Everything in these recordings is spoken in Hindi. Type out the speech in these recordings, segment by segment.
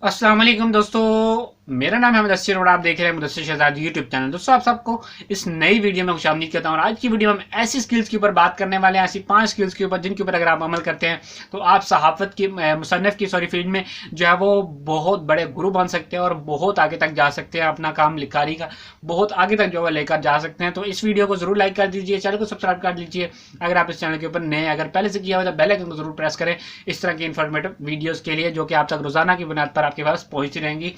अस्सलाम वालेकुम दोस्तों, मेरा नाम है मुदस्सिर और आप देख रहे हैं मुदस्सिर शहजाद यूट्यूब चैनल। दोस्तों आप सबको इस नई वीडियो में खुशामदीद कहता हूँ। और आज की वीडियो में हम ऐसी स्किल्स के ऊपर बात करने वाले हैं, ऐसी 5 स्किल्स के ऊपर जिनके ऊपर अगर आप अमल करते हैं तो आप सहाफत की मुसन्नफ़ की फील्ड में जो है वो बहुत बड़े गुरु बन सकते हैं और बहुत आगे तक जा सकते हैं। अपना काम लिखारी का बहुत आगे तक जो है लेकर जा सकते हैं। तो इस वीडियो को जरूर लाइक कर दीजिए, चैनल को सब्सक्राइब कर लीजिए अगर आप इस चैनल के ऊपर नए, अगर पहले से किया हुआ तो बेल आइकन को जरूर प्रेस करें इस तरह की इन्फॉर्मेटिव वीडियोस के लिए, जो कि आप तक रोजाना की बुनियाद पर आपके पास पहुंचती रहेंगी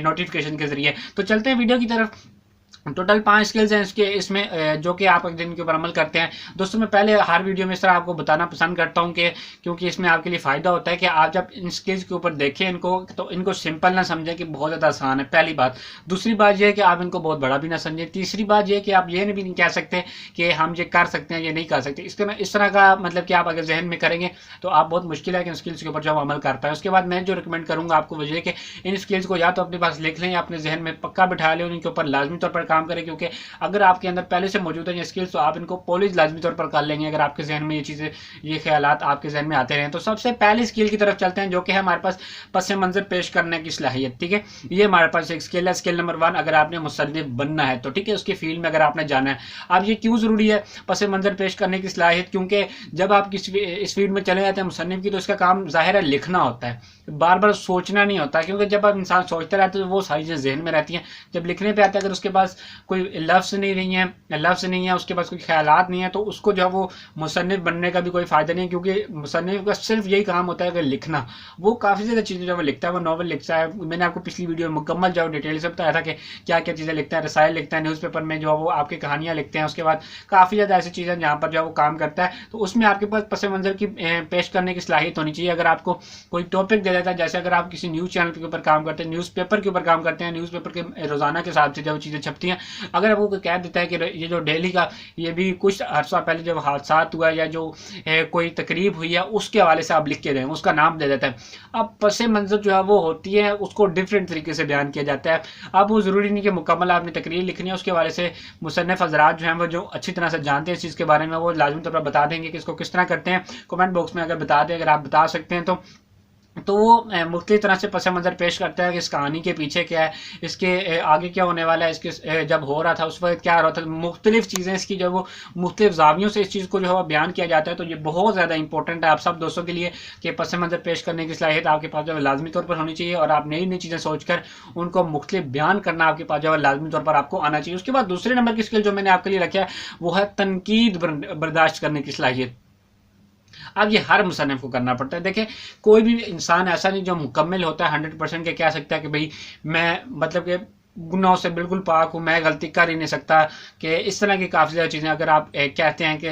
नोटिफिकेशन के जरिए। तो चलते हैं वीडियो की तरफ। टोटल 5 स्किल्स हैं इसके इसमें जो कि आप एक दिन के ऊपर अमल करते हैं। दोस्तों मैं पहले हर वीडियो में इस तरह आपको बताना पसंद करता हूं कि क्योंकि इसमें आपके लिए फ़ायदा होता है कि आप जब इन स्किल्स के ऊपर देखें इनको, तो इनको सिंपल ना समझें कि बहुत ज़्यादा आसान है, पहली बात। दूसरी बात यह है कि आप इनको बहुत बड़ा भी ना समझें। तीसरी बात यह है कि आप ये भी नहीं कह सकते कि हम ये कर सकते हैं, ये नहीं कर सकते। इस तरह का मतलब कि आप अगर जहन में करेंगे तो आप बहुत मुश्किल है कि इन स्किल्स के ऊपर जब अमल कर पाए। उसके बाद मैं जो रिकमेंड करूँगा आपको वजह कि इन स्किल्स को या तो अपने पास लिख लें या अपने जहन में पक्का बिठा लें, उनके ऊपर लाजमी तौर पर काम करें। क्योंकि अगर आपके अंदर पहले से मौजूद है ये स्किल्स तो आप इनको पॉलिश लाजमी तौर पर कर लेंगे, अगर आपके जहन में ये चीज़ें, ये ख्यालात आपके जहन में आते रहें। तो सबसे पहली स्किल की तरफ चलते हैं जो कि है हमारे पास पस मंजर पेश करने की सलाहियत। ठीक है, ये हमारे पास एक स्किल है। स्किल नंबर 1, अगर आपने मुसन्निफ बनना है तो ठीक है, उसकी फील्ड में अगर आपने जाना है। अब ये क्यों ज़रूरी है पस मंजर पेश करने की सलाहियत? क्योंकि जब आप किसी इस फील्ड में चले जाते हैं मुसन्निफ की, तो इसका काम ज़ाहिर है लिखना होता है, बार बार सोचना नहीं होता। क्योंकि जब आप इंसान सोचते रहते हैं तो वो सारी चीज़ें जहन में रहती हैं। जब लिखने पे आता है, अगर उसके पास कोई लफ्ज़ नहीं है, उसके पास कोई ख्यालात नहीं है, तो उसको जो है वो मुसन्निफ बनने का भी कोई फ़ायदा नहीं है। क्योंकि मुसन्निफ का सिर्फ यही काम होता है कि लिखना। वो काफ़ी ज़्यादा चीज़ें जो वो लिखता है, वो नॉवल लिखता है। मैंने आपको पिछली वीडियो में मुकम्मल जो डिटेल से बताया था कि क्या क्या चीज़ें लिखता है। रसायल लिखता है, न्यूज़पेपर में जो है वो आपकी कहानियाँ लिखते हैं। उसके बाद काफ़ी ज़्यादा ऐसी चीज़ें जहाँ पर जो है वो काम करता है। तो उसमें आपके पास पस मंज़र की पेश करने की सलाहियत होनी चाहिए। अगर आपको कोई टॉपिक दे देता है, जैसे अगर आप किसी न्यूज़ चैनल के ऊपर काम करते हैं, न्यूज़पेपर के ऊपर काम करते हैं, न्यूज़पेपर के रोज़ाना के हिसाब से जब चीज़ें छपती हैं, अगर आपको कोई कह देता है कि ये जो डेली का, ये भी कुछ अर्सा पहले जब हादसा हुआ या जो कोई तकरीब हुई है उसके हवाले से आप लिख के दें, उसका नाम दे देता है। अब पस मंज़र जो है वो होती है, उसको डिफरेंट तरीके से बयान किया जाता है। अब वो ज़रूरी नहीं कि मुकम्मल आपने तकरीर लिखनी है, उसके हवाले से मुसन्निफ हज़रात जो हैं वो जो अच्छी तरह से जानते हैं इस चीज़ के बारे में, वो लाजमी तौर पर बता देंगे कि इसको किस तरह करते हैं। कमेंट बॉक्स में अगर बता दें, अगर आप बता सकते हैं तो वो मुख्तलिफ तरह से पस मंज़र पेश करता है कि इस कहानी के पीछे क्या है, इसके आगे क्या होने वाला है, इसके जब हो रहा था उस वक्त क्या हो रहा था। मुख्तलिफ चीज़ें इसकी जब वो मुख्तलिफ जावियों से इस चीज़ को जो है बयान किया जाता है। तो ये बहुत ज़्यादा इंपॉर्टेंट है आप सब दोस्तों के लिए कि पस मंज़र पेश करने की सलाहियत आपके पास जो है लाजमी तौर पर होनी चाहिए। और आप नई नई चीज़ें सोच कर उनको मुख्तलिफ बयान करना आपके पास जो है लाजमी तौर पर आपको आना चाहिए। उसके बाद दूसरे नंबर की स्किल जो मैंने आपके लिए रखा है वो है तनकीद बर्दाश्त करने की सलाहियत। अब ये हर मुसन्निफ को करना पड़ता है। देखिए, कोई भी इंसान ऐसा नहीं जो मुकम्मल होता है 100% के कह सकता है कि भाई मैं मतलब कि गुनाहों से बिल्कुल पाक हूँ, मैं गलती कर ही नहीं सकता। कि इस तरह की काफ़ी ज़्यादा चीज़ें अगर आप कहते हैं कि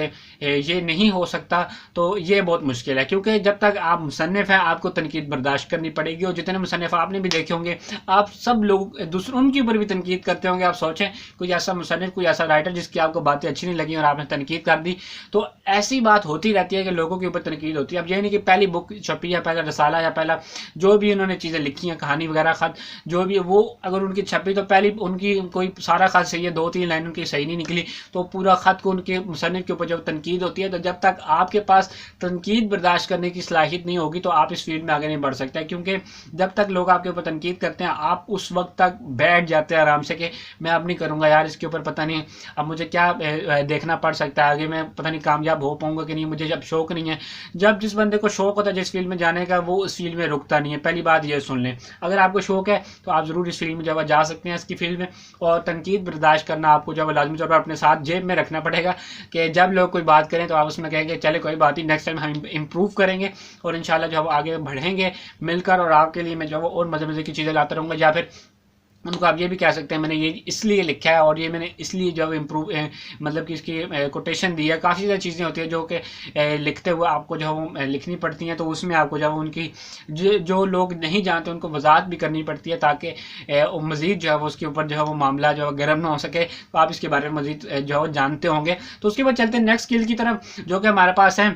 ये नहीं हो सकता, तो ये बहुत मुश्किल है। क्योंकि जब तक आप मुसन्निफ हैं आपको तनकीद बर्दाश्त करनी पड़ेगी। और जितने मुसन्निफ आपने भी देखे होंगे, आप सब लोग दूसरे उनके ऊपर भी तनकीद करते होंगे। आप सोचें कोई ऐसा मुसन्निफ, कोई ऐसा राइटर जिसकी आपको बातें अच्छी नहीं लगी और आपने तनकीद कर दी, तो ऐसी बात होती रहती है कि लोगों के ऊपर तनकीद होती है। अब ये नहीं कि पहली बुक छपी है, पहला रसाला या पहला जो भी उन्होंने चीज़ें लिखी हैं, कहानी वगैरह खत जो भी, वो अगर उनकी छपी तो पहली उनकी कोई सारा खत सही है, 2-3 लाइन उनकी सही नहीं निकली तो पूरा खत को उनके मुसन्निफ के ऊपर जब तनकीद होती है, तो जब तक आपके पास तनकीद बर्दाश्त करने की सलाहियत नहीं होगी तो आप इस फील्ड में आगे नहीं बढ़ सकते। क्योंकि जब तक लोग आपके ऊपर तनकीद करते हैं आप उस वक्त तक बैठ जाते हैं आराम से कि मैं अब नहीं करूँगा यार, इसके ऊपर पता नहीं अब मुझे क्या देखना पड़ सकता है, आगे मैं पता नहीं कामयाब हो पाऊंगा कि नहीं, मुझे जब शौक नहीं है। जब जिस बंदे को शौक होता है जिस फील्ड में जाने का, वो उस फील्ड में रुकता नहीं है। पहली बात ये सुन लें, अगर आपको शौक है तो आप ज़रूर इस फील्ड में जब जा सकते हैं, इसकी फील्ड में। और तनकीद बर्दाश्त करना आपको जब लाजमी तौर पर अपने साथ जेब में रखना पड़ेगा कि जब लोग कोई बात करें तो आप उसमें कहेंगे चले कोई बात नहीं, नेक्स्ट टाइम हम इम्प्रूव करेंगे और इंशाल्लाह जो है आगे बढ़ेंगे मिलकर। और आपके लिए मैं जो है और मज़े मज़े की चीज़ें लाता रहूँगा। या फिर उनको आप ये भी कह सकते हैं मैंने ये इसलिए लिखा है और ये मैंने इसलिए जब इम्प्रूव मतलब कि इसकी कोटेशन दी है। काफ़ी ज़्यादा चीज़ें होती है जो कि लिखते हुए आपको जो है वो लिखनी पड़ती हैं। तो उसमें आपको जो है उनकी जो लोग नहीं जानते उनको वजाहत भी करनी पड़ती है ताकि मज़ीद जो है वो उसके ऊपर जो है वो मामला जो है गर्म ना हो सके। तो आप इसके बारे में मज़ीद जो है जानते होंगे। तो उसके बाद चलते हैं नेक्स्ट स्किल की तरफ जो कि हमारे पास है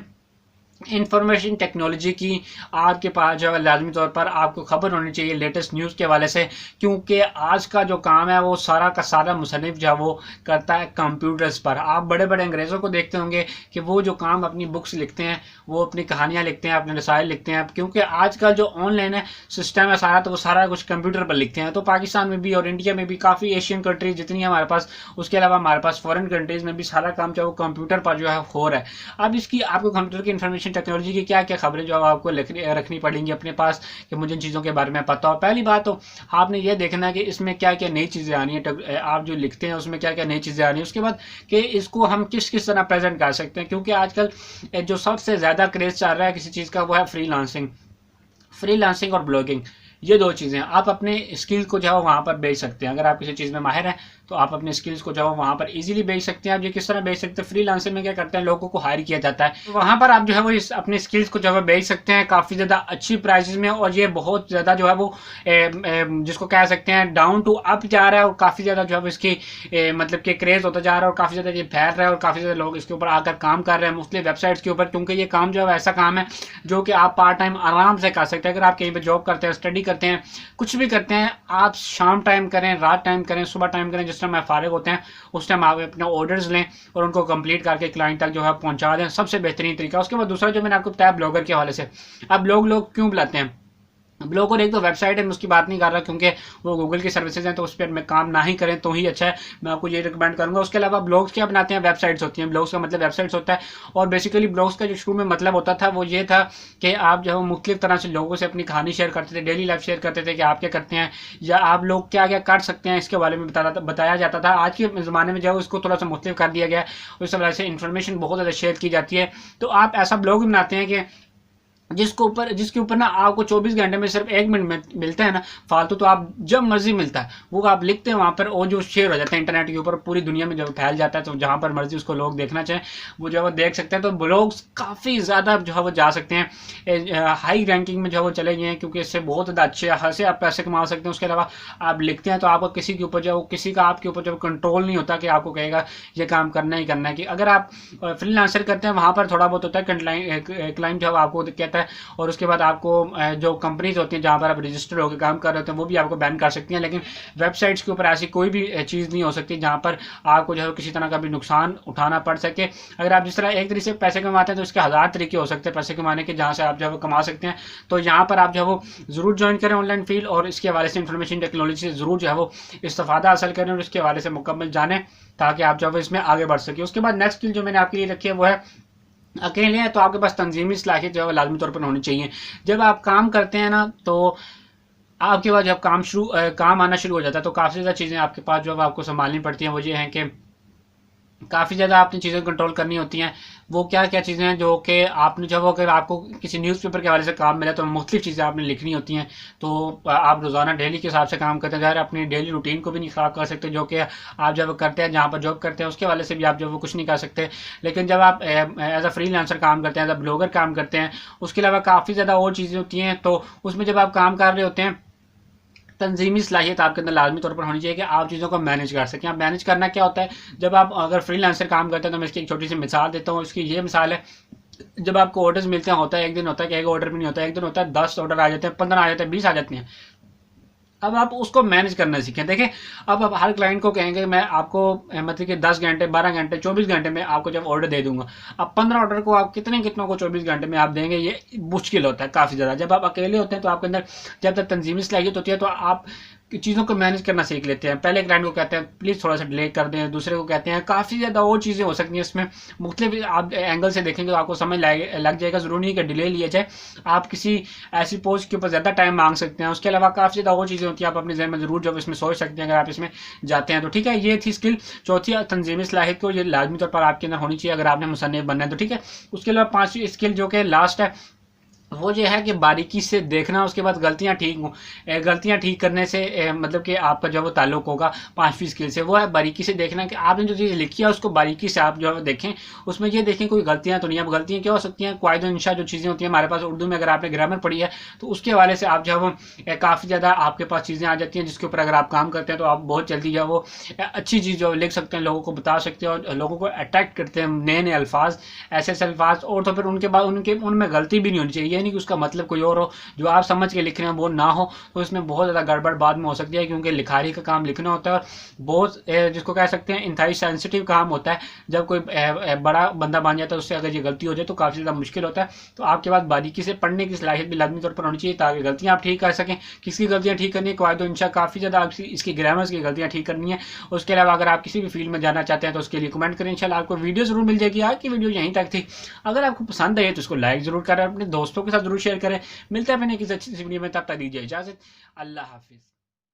इंफॉर्मेशन टेक्नोलॉजी की आपके पास जो है लाजमी तौर पर आपको खबर होनी चाहिए लेटेस्ट न्यूज़ के हवाले से, क्योंकि आज का जो काम है वो सारा का सारा मुसन्निफ जो है वो करता है कंप्यूटर्स पर। आप बड़े बड़े अंग्रेज़ों को देखते होंगे कि वो जो काम अपनी बुक्स लिखते हैं, वो अपनी कहानियाँ लिखते हैं, अपने रसायल लिखते हैं, क्योंकि आजकल जो ऑनलाइन है सिस्टम है सारा, तो वो सारा कुछ कंप्यूटर पर लिखते हैं। तो पाकिस्तान में भी और इंडिया में भी काफ़ी एशियन कंट्रीज जितनी है हमारे पास, उसके अलावा हमारे पास फॉरेन कंट्रीज़ में भी सारा काम जो है वो कंप्यूटर पर जो है हो रहा है। अब इसकी आपको कंप्यूटर की इंफॉर्मेशन टेक्नोलॉजी की क्या क्या खबरें जो आपको रखनी पड़ेंगी अपने पास कि मुझे इन चीज़ों के बारे में पता हो। पहली बात तो आपने ये देखना है कि इसमें क्या क्या नई चीज़ें आनी है, आप जो लिखते हैं उसमें क्या क्या नई चीज़ें आनी है। उसके बाद कि इसको हम किस किस तरह प्रेजेंट कर सकते हैं, क्योंकि आजकल जो सबसे ज़्यादा क्रेज चल रहा है किसी चीज़ का वो है फ्रीलांसिंग और ब्लॉगिंग। ये दो चीज़ें आप अपने स्किल को जो है वहाँ पर बेच सकते हैं। अगर आप किसी चीज़ में माहिर हैं तो आप अपने स्किल्स को जो है वहाँ पर इजीली बेच सकते हैं। आप ये किस तरह बेच सकते हैं, फ्रीलांसिंग में क्या करते हैं, लोगों को हायर किया जाता है, तो वहाँ पर आप जो है वो अपने स्किल्स को जो है बेच सकते हैं काफ़ी ज़्यादा अच्छी प्राइसेस में। और ये बहुत ज़्यादा जो है वो जिसको कह सकते हैं डाउन टू अप जा रहा है, और काफ़ी ज़्यादा जो है इसकी मतलब कि क्रेज़ होता जा रहा है, और काफ़ी ज़्यादा ये फैल रहा है, और काफ़ी ज़्यादा लोग इसके ऊपर आकर काम कर रहे हैं मुख्तलिफ वेबसाइट्स के ऊपर। क्योंकि ये काम जो है ऐसा काम है जो कि आप पार्ट टाइम आराम से कर सकते हैं। अगर आप कहीं पर जॉब करते हैं, स्टडी करते हैं, कुछ भी करते हैं, आप शाम टाइम करें, रात टाइम करें, सुबह टाइम करें, जिस टाइम आप फारिग होते हैं उस टाइम आप अपने ऑर्डर्स लें और उनको कंप्लीट करके क्लाइंट तक जो है पहुंचा दें, सबसे बेहतरीन तरीका। उसके बाद दूसरा जो मैंने आपको बताया ब्लॉगर के हवाले से। अब लोग क्यों बुलाते हैं ब्लॉगर, एक तो वेबसाइट है, मैं उसकी बात नहीं कर रहा क्योंकि वो गूगल की सर्विसेज हैं, तो उस पर मैं काम ना ही करें तो ही अच्छा है, मैं आपको ये रिकमेंड करूंगा। उसके अलावा ब्लॉग्स क्या बनाते हैं, वेबसाइट्स होती हैं। ब्लॉग्स का मतलब वेबसाइट्स होता है, और बेसिकली ब्लॉग्स का जो शुरू में मतलब होता था वो ये था कि आप जो है मुख्तलिफ तरह से लोगों से अपनी कहानी शेयर करते थे, डेली लाइफ शेयर करते थे कि आप क्या करते हैं या आप लोग क्या क्या कर सकते हैं, इसके बारे में बताया जाता था। आज के ज़माने में जो है उसको थोड़ा सा मुख्तलिफ कर दिया गया है, उस वजह से इन्फॉर्मेशन बहुत ज़्यादा शेयर की जाती है। तो आप ऐसा ब्लॉग बनाते हैं कि जिसके ऊपर ना आपको 24 घंटे में सिर्फ 1 मिनट मिलता है ना फालतू, तो आप जब मर्जी मिलता है वो आप लिखते हैं वहाँ पर, और जो शेयर हो जाता है इंटरनेट के ऊपर, पूरी दुनिया में जब फैल जाता है, तो जहाँ पर मर्जी उसको लोग देखना चाहें वो जो है वो देख सकते हैं। तो ब्लॉग्स काफ़ी ज़्यादा जो है वो जा सकते हैं, हाई रैंकिंग में जो है वो चले गए हैं, क्योंकि इससे बहुत ज़्यादा अच्छे खासे आप पैसे कमा सकते हैं। उसके अलावा आप लिखते हैं तो आपको किसी के ऊपर जो किसी का आपके ऊपर जो कंट्रोल नहीं होता कि आपको कहेगा ये काम करना ही करना है। कि अगर आप फ्रीलांसर करते हैं वहाँ पर थोड़ा बहुत होता है, क्लाइंट जो आपको कहता है, और उसके बाद आपको जो कंपनीज होती हैं जहाँ पर आप रजिस्टर होकर काम कर रहे होते हैं वो भी आपको बैन कर सकती हैं। लेकिन वेबसाइट्स के ऊपर ऐसी कोई भी चीज़ नहीं हो सकती जहाँ पर आपको जो है किसी तरह का भी नुकसान उठाना पड़ सके। अगर आप जिस तरह एक तरीके से पैसे कमाते हैं तो इसके 1000 तरीके हो सकते हैं पैसे कमाने के, जहाँ से आप जो है वो कमा सकते हैं। तो यहाँ पर आप जो है वो ज़रूर ज्वाइन करें ऑनलाइन फील्ड, और इसके हवाले से इंफॉर्मेशन टेक्नोलॉजी से ज़रूर जो है वो इस्तेफादा हासिल करें, और इसके हवाले से मुकम्मल जानें ताकि आप जो है इसमें आगे बढ़ सकें। उसके बाद नेक्स्ट स्किल जो मैंने आपके लिए रखी है वो है, अकेले हैं तो आपके पास तंजीमी सलाहियत जो है लाजमी तौर पर होनी चाहिए। जब आप काम करते हैं ना तो आपके पास जब काम आना शुरू हो जाता है तो काफ़ी ज़्यादा चीज़ें आपके पास जो आपको संभालनी पड़ती हैं। वो ये हैं कि काफ़ी ज़्यादा आपने चीज़ें कंट्रोल करनी होती हैं। वो क्या क्या चीज़ें हैं जो कि आपने जब अगर आपको किसी न्यूज़पेपर के हवाले से काम मिला तो मुख्तलिफ चीज़ें आपने लिखनी होती हैं। तो आप रोज़ाना डेली के हिसाब से काम करते हैं, अपनी डेली रूटीन को भी नहीं ख़राब कर सकते, जो कि आप जब करते हैं जहाँ पर जॉब करते हैं उसके हवाले से भी आप जब वो कुछ नहीं कर सकते। लेकिन जब आप एज अ फ्रीलांसर काम करते हैं, एज अ ब्लॉगर काम करते हैं, उसके अलावा काफ़ी ज़्यादा और चीज़ें होती हैं। तो उसमें जब आप काम कर रहे होते हैं तंजीमी सलाहियत आपके अंदर लाजमी तौर पर होनी चाहिए कि आप चीज़ों को मैनेज कर सकें। आप मैनेज करना क्या होता है, जब आप अगर फ्रीलांसर काम करते हैं तो मैं इसकी एक छोटी सी मिसाल देता हूँ। इसकी ये मिसाल है, जब आपको ऑर्डर्स मिलते हैं, होता है एक दिन होता है कि एक ऑर्डर भी नहीं होता है, एक दिन होता है 10 ऑर्डर आ जाते हैं, 15 आ जाते हैं, 20 आ जाते हैं। अब आप उसको मैनेज करना सीखें। देखें, अब आप हर क्लाइंट को कहेंगे मैं आपको मतलब कि 10 घंटे 12 घंटे 24 घंटे में आपको जब ऑर्डर दे दूंगा, अब 15 ऑर्डर को आप कितनों को 24 घंटे में आप देंगे, ये मुश्किल होता है काफ़ी ज़्यादा। जब आप अकेले होते हैं तो आपके अंदर जब तक तंजीमी सलाहियत होती है तो आप चीज़ों को मैनेज करना सीख लेते हैं। पहले क्लाइंट को कहते हैं प्लीज़ थोड़ा सा डिले कर दें, दूसरे को कहते हैं, काफ़ी ज़्यादा और चीज़ें हो सकती हैं इसमें। मुख्तलिफ आप एंगल से देखेंगे तो आपको समझ लग जाएगा। ज़रूरी नहीं कि डिले लिया जाए, आप किसी ऐसी पोस्ट के ऊपर ज़्यादा टाइम मांग सकते हैं। उसके अलावा काफ़ी ज़्यादा और चीज़ें होती हैं, आप अपने जहन में ज़रूर जब इसमें सोच सकते हैं अगर आप इसमें जाते हैं तो। ठीक है, ये थी स्किल चौथी, तंजीमी सलाहियत को ये लाजमी तौर पर आपके अंदर होनी चाहिए अगर आपने मुसन्निफ बनना है तो। ठीक है, उसके अलावा 5वीं स्किल जो कि लास्ट है वो जो है कि बारीकी से देखना, उसके बाद गलतियां ठीक करने से मतलब कि आपका जो वो ताल्लुक होगा 5वीं स्किल से, वो है बारीकी से देखना कि आपने जो चीज़ लिखी है उसको बारीकी से आप जो है देखें, उसमें ये देखें कोई गलतियां तो नहीं है। अब गलतियां क्या हो सकती हैं, कायदो इंशा जो चीज़ें होती हैं हमारे पास उर्दू में, अगर आपने ग्रामर पढ़ी है तो उसके हवाले से आप जो है वो काफ़ी ज़्यादा आपके पास चीज़ें आ जाती हैं, जिसके ऊपर अगर आप काम करते हैं तो आप बहुत जल्दी जो है वो अच्छी चीज़ जो लिख सकते हैं, लोगों को बता सकते हैं और लोगों को अट्रैक्ट करते हैं नए नए अल्फाज, ऐसे ऐसे अल्फाज। और तो फिर उनके बाद उनमें गलती भी नहीं होनी चाहिए, ये नहीं कि उसका मतलब कोई और हो, जो आप समझ के लिख रहे हैं वो ना हो, तो इसमें बहुत ज़्यादा गड़बड़ बाद में हो सकती है, क्योंकि लिखारी का काम लिखना होता है और बहुत जिसको कह सकते हैं इंतहाई सेंसिटिव काम होता है। जब कोई बड़ा बंदा बन जाता है उससे अगर ये गलती हो जाए तो काफ़ी ज़्यादा मुश्किल होता है। तो आपके पास बारीकी से पढ़ने की सलाहियत भी लाजमी तौर पर होनी चाहिए, ताकि गलतियाँ आप ठीक कर सकें। किसकी गलतियाँ ठीक करनी है, कायदो इंशा काफ़ी ज़्यादा आपकी इसकी ग्रामर्स की गलतियाँ ठीक करनी है। उसके अलावा अगर आप किसी भी फील्ड में जाना चाहते हैं तो उसके लिए कमेंट करें, इंशाल्लाह आपको वीडियो जरूर मिल जाएगी। आज की वीडियो यहीं तक थी, अगर आपको पसंद आई तो इसको लाइक जरूर करें, अपने दोस्तों के साथ जरूर शेयर करें। मिलते हैं अपने किसी अच्छी वीडियो में, तब तक दीजिए इजाजत। अल्लाह हाफिज़।